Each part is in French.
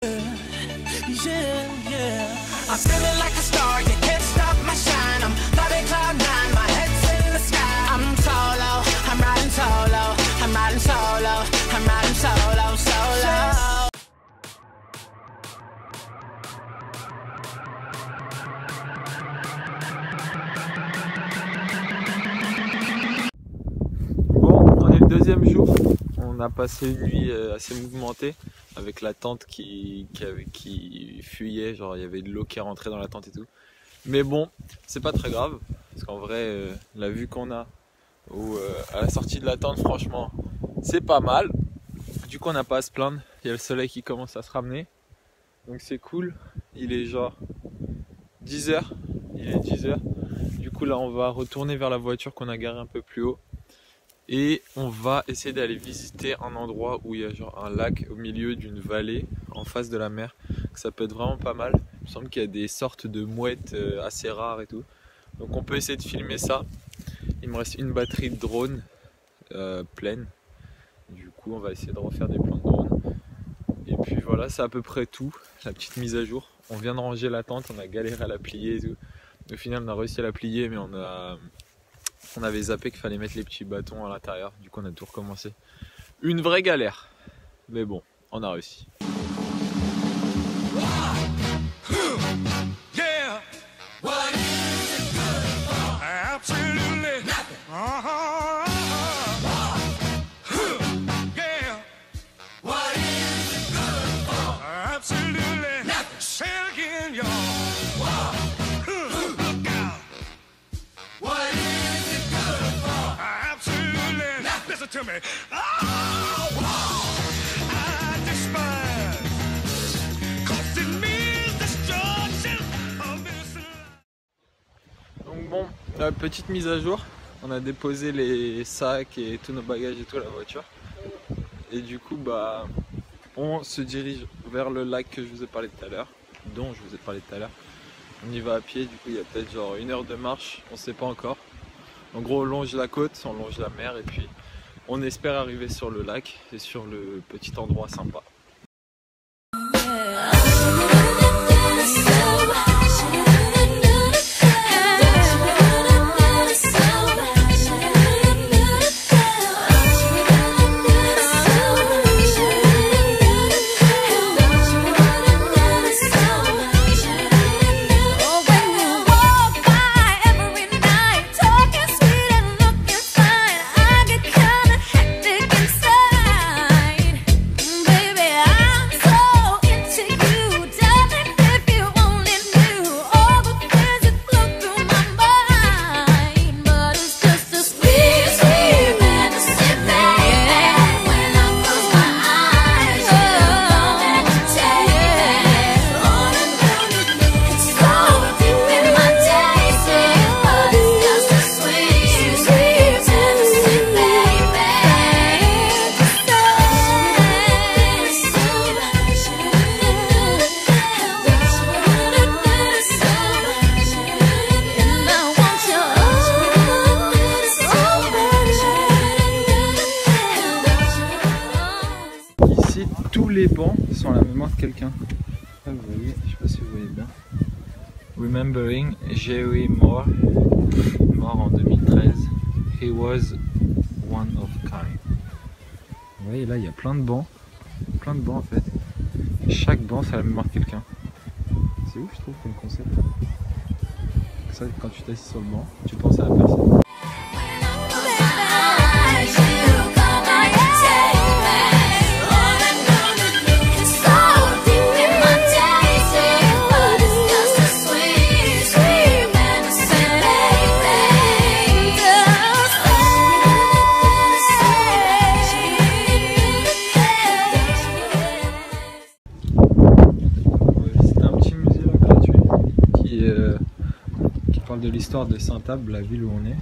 Yeah, yeah. I'm feeling like a star, you can't stop my shine. I'm flying cloud nine, my head's in the sky. I'm solo, I'm riding solo, I'm riding solo, I'm riding solo, solo. Bon, on est le deuxième jour. On a passé une nuit assez mouvementée avec la tente qui fuyait, genre il y avait de l'eau qui rentrait dans la tente et tout. Mais bon, c'est pas très grave, parce qu'en vrai, la vue qu'on a à la sortie de la tente, franchement, c'est pas mal. Du coup, on n'a pas à se plaindre, il y a le soleil qui commence à se ramener, donc c'est cool. Il est genre 10h, il est 10h. Du coup là, on va retourner vers la voiture qu'on a garée un peu plus haut. Et on va essayer d'aller visiter un endroit où il y a genre un lac au milieu d'une vallée en face de la mer. Ça peut être vraiment pas mal. Il me semble qu'il y a des sortes de mouettes assez rares et tout. Donc on peut essayer de filmer ça. Il me reste une batterie de drone pleine. Du coup on va essayer de refaire des plans de drone. Et puis voilà, c'est à peu près tout. La petite mise à jour. On vient de ranger la tente, on a galéré à la plier et tout. Au final on a réussi à la plier, mais on avait zappé qu'il fallait mettre les petits bâtons à l'intérieur, du coup on a tout recommencé. Une vraie galère, mais bon, on a réussi. Yeah. What is it good for? Absolutely nothing. Yeah. What is it good for? Absolutely nothing. Say it again, y'all. Look out. What is it good for? Absolutely nothing. Listen to me. I despise. Cause it means destruction of this life. Donc bon, petite mise à jour, on a déposé les sacs et tous nos bagages et tout à la voiture. Et du coup bah on se dirige vers le lac que je vous ai parlé tout à l'heure, dont je vous ai parlé tout à l'heure. On y va à pied, du coup il y a peut-être genre 1 heure de marche, on sait pas encore. En gros on longe la côte, on longe la mer et puis on espère arriver sur le lac et sur le petit endroit sympa. Ici, tous les bancs sont à la mémoire de quelqu'un. Vous voyez, je sais pas si vous voyez bien. Remembering Jerry Moore, mort en 2013. He was one of kind. Vous voyez là, il y a plein de bancs en fait. Chaque banc, c'est à la mémoire de quelqu'un. C'est ouf, je trouve, comme concept. Ça, quand tu t'assis sur le banc, tu penses à la personne. De l'histoire de Saint-Abe, la ville où on est.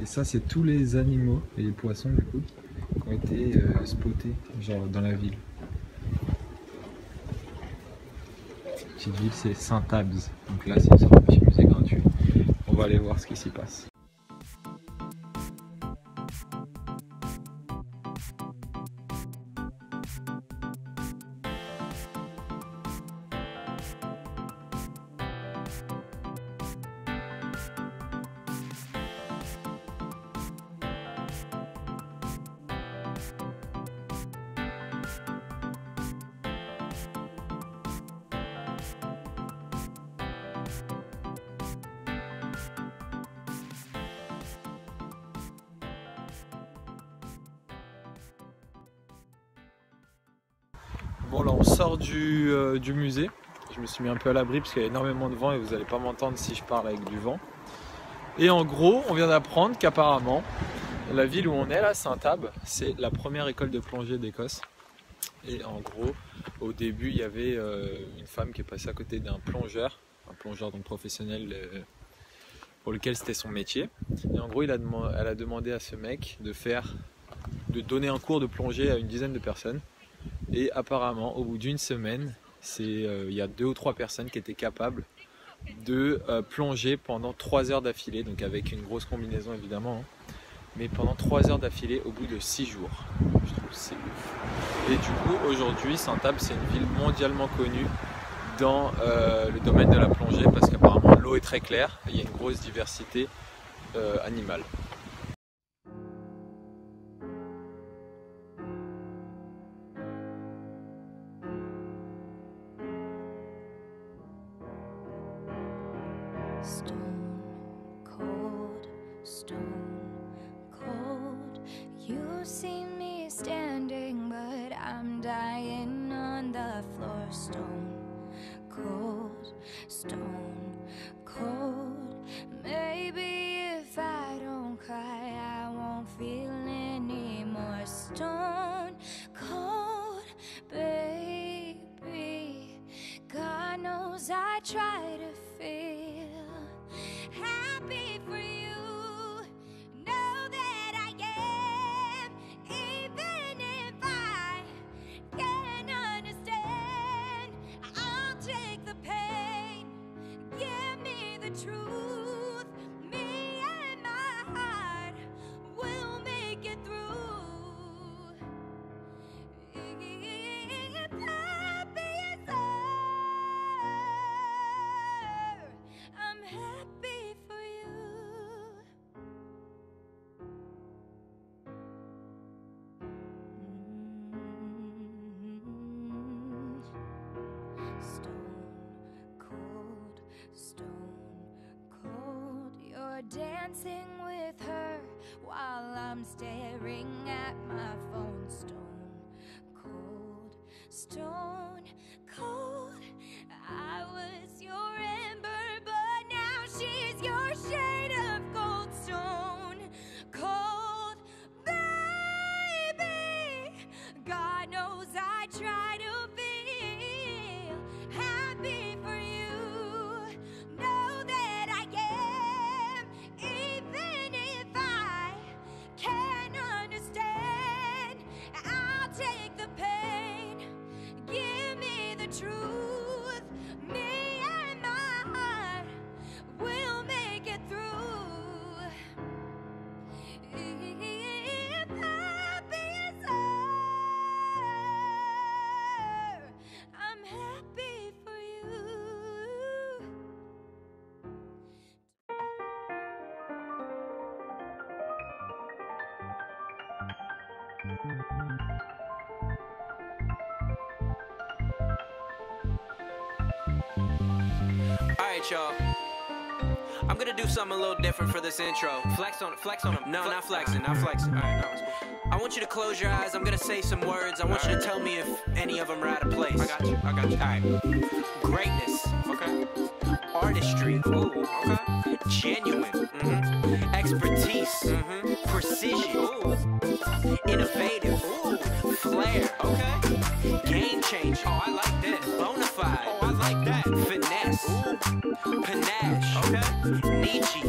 Et ça, c'est tous les animaux et les poissons du coup qui ont été spotés genre dans la ville. Petite ville, c'est Saint-Abe. Donc là, c'est un petit musée gratuit. On va aller voir ce qui s'y passe. Bon là on sort du musée. Je me suis mis un peu à l'abri parce qu'il y a énormément de vent et vous n'allez pas m'entendre si je parle avec du vent. Et en gros, on vient d'apprendre qu'apparemment, la ville où on est là, Saint-Abe, c'est la première école de plongée d'Écosse. Et en gros, au début, il y avait une femme qui est passée à côté d'un plongeur, un plongeur donc professionnel pour lequel c'était son métier. Et en gros, elle a demandé à ce mec de donner un cours de plongée à une dizaine de personnes. Et apparemment, au bout d'une semaine, il y a 2 ou 3 personnes qui étaient capables de plonger pendant 3 heures d'affilée, donc avec une grosse combinaison évidemment, hein, mais pendant 3 heures d'affilée au bout de 6 jours. Je trouve que c'est ouf. Et du coup, aujourd'hui, Saint-Abe, c'est une ville mondialement connue dans le domaine de la plongée parce qu'apparemment l'eau est très claire et il y a une grosse diversité animale. Stone cold, you see me standing, but I'm dying on the floor. Stone cold, maybe if I don't cry, I won't feel any more. Stone cold, baby, God knows I try to feel happy for you. Know that I am, even if I can't understand. I'll take the pain, give me the truth. Me and my heart will make it through. If happy is all, I'm happy for you. Stone cold, you're dancing with her while I'm staring at my phone. Stone cold, I was your ember, but now she's your shade of gold. Stone cold, baby, God knows I try to feel happy for you. Know that I am, even if I can't understand. I'll take the pain, give me the truth. Me and my heart will make it through. If happy is all, I'm happy for you. Alright, y'all. I'm gonna do something a little different for this intro. Flex on them. No, not flexing. Alright, no, it's cool. I want you to close your eyes. I'm gonna say some words. I want you to tell me if any of them are out of place. I got you. Alright. Greatness. Okay. Artistry. Ooh, okay. Genuine. Expertise. Precision. Ooh. Innovative. Ooh. Flair. Okay. Game changer. Oh, I like this. Bonafide. Oh, I like that. Finesse. Ooh. Panache. Okay. Nietzsche.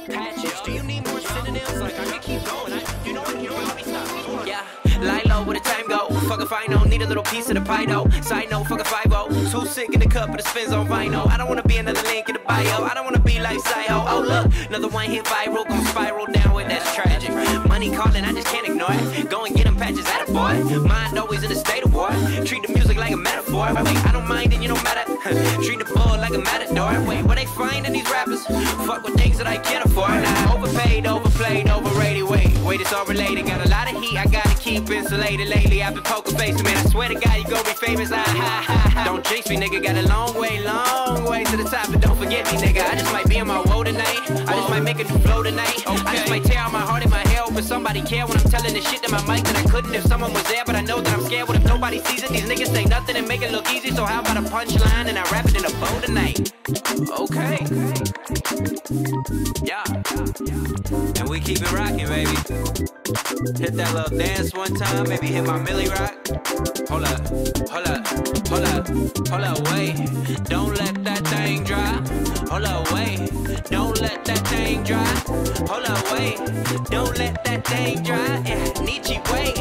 Patches. Do you need more synonyms? Like I can keep going. You know what? Let me stop. Yeah. Lie low where the time go. Fuck if I know. Need a little piece of the pie though. Side note, fuck a 5-0. Too sick in the cup, but it spins on vinyl. I don't wanna be another link in the bio. I don't wanna be like Sio. Oh look, another one hit viral, gon' spiral downward. That's tragic. Money calling, I just can't ignore it. Go and get them patches at a boy. Mind always in a state of war. Treat the music like a metaphor. Wait, I don't mind it, you don't matter. Treat the bull like a matador. Wait, what they find in these rappers? Fuck with things that I can't afford. Nah, overpaid, overplayed, overrated. Wait, it's all related. Got a lot of heat, I gotta keep insulated. Lately I've been poker facing, man. I swear to God, you gon' be famous. Don't jinx me, nigga. Got a long way to the top, but don't forget me, nigga. I just might be on my woe tonight. I just might make a new flow tonight. I just might tear out my heart and my hell, but somebody care when I'm telling the shit to my mic that I couldn't if someone was there. But I know that I'm scared. What if nobody party season. These niggas say nothing and make it look easy. So how about a punchline and I rap it in a bow tonight? Okay. Yeah. And we keep it rocking, baby. Hit that little dance one time, maybe hit my Millie rock. Hold up, hold up, hold up, hold up, wait. Don't let that thing dry. Hold up, wait. Don't let that thing dry. Hold up, wait. Don't let that thing dry. Yeah, Nietzsche, wait.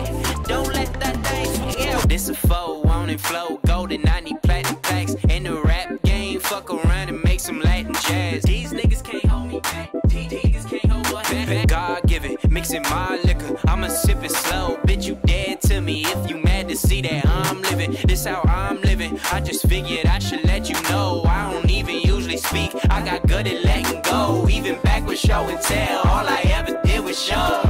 Don't let that thing. Yeah, this a 4 on and flow. Golden 90 platinum packs. In the rap game, fuck around and make some Latin jazz. These niggas can't hold me back. These niggas can't hold us back. God given, mixing my liquor. I'ma sip it slow. Bitch, you dead to me if you mad to see that I'm living. This how I'm living. I just figured I should let you know. I don't even usually speak. I got good at letting go. Even back with show and tell. All I ever did was show.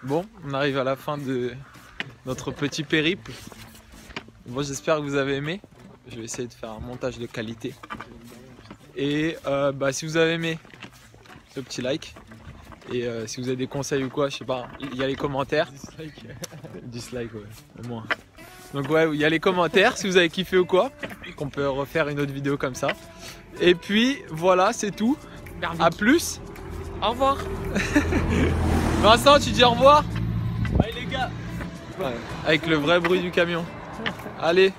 Bon, on arrive à la fin de notre petit périple. Moi, j'espère que vous avez aimé. Je vais essayer de faire un montage de qualité. Et si vous avez aimé, le petit like. Et si vous avez des conseils ou quoi, je sais pas, il y a les commentaires. Dislike, ouais, au moins. Donc ouais, il y a les commentaires si vous avez kiffé ou quoi. Qu'on peut refaire une autre vidéo comme ça. Et puis voilà, c'est tout. A plus. Au revoir. Vincent, tu dis au revoir? Bye les gars. Ouais, avec le vrai bruit du camion. Allez.